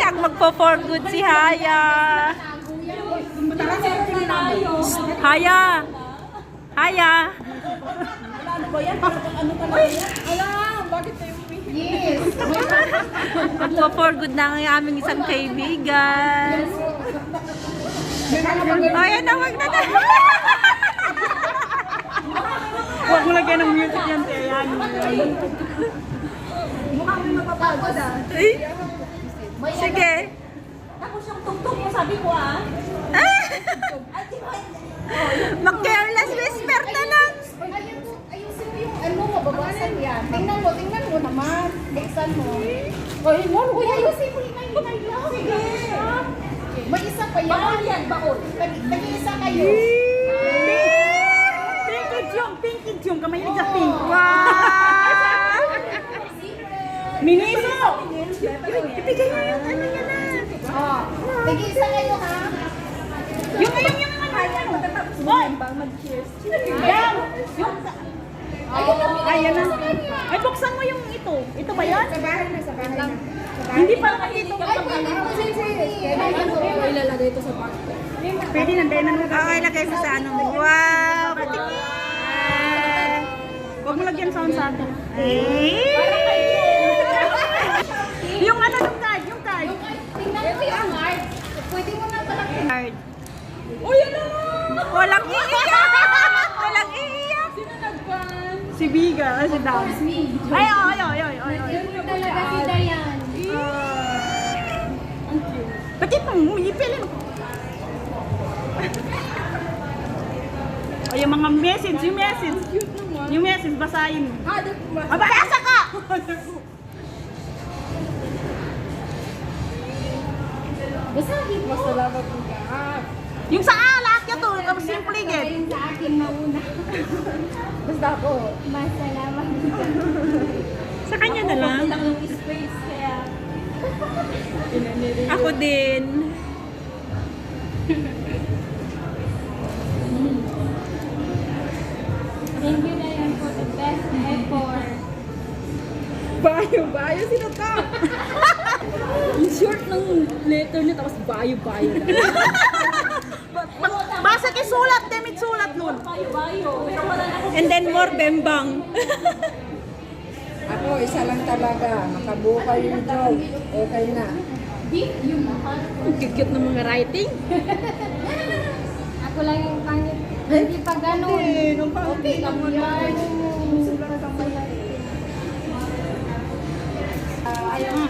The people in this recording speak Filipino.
Ang magpo-for good si Haya. Haya. Haya. Yes. Magpo-for good na ang aming isang kaibigan. Ayan na, wag na. Huwag mo lagyan ng music yan, Ayan. Mukha mo mapapagod ah. Sige. Tapos yung tugtog mo, sabi ko ah. Mag-careless whisper na lang. Ayusin mo yung ano, mababasan yan. Tingnan mo naman. Buksan mo. Uy, ayusin mo yung hinay lang. Sige. May isa pa yan. Bawal yan, bawal. Tag-iisa kayo. Pink yung kamay niya pink. Wow! Miniso! Ibigay mo yung ano niya na. Oh, tag-iisa kayo ha. Yung Boy! Mag-cheers. Yan! Yung... Ayan na. Ay, buksan mo yung ito. Ito ba yan? Sa bahay na. Hindi pa nakita. Ay, pwede mo sige. Ilalagay ito sa bag. Pwede nandiyan na. Okay, lagay mo sa ano mo. Wow! Patingin! Huwag mo lagyan sound sa atin. Eh! Yung ano, yung card. Tingnan mo yung card. Pwede mo na pala. Card. Uy, ano na? Walang iiyak! Walang iiyak! Sino nagpan? Si Biga. Si Dam. Ay. Yun talaga si Dayan. Bakit mo? Ipilin mo. O yung mga message, yung message, basahin mo. Mabasa ka! Basahin mo. Masalamat mo ka. Yung sa alak niya to, simple get. Yung sa akin mauna. Basta ako. Masalamat ka. Sa kanya na lang. Lang yung space kaya. Ako din. Thank you Dayan for the best effort. Bayo, sino ka? Yung short ng letter niya, tapos bayo lang. Basa kay sulat, demit sulat nun. Bayo-bayo. Pero wala na akong And then more bembang. Ako, isa lang talaga. Makabuhay yung joke. Okay na. deep yung mahal. Cute ng mga writing. Ako lang yung pangit. Hindi pa ganun. Okay lang yan. Ayaw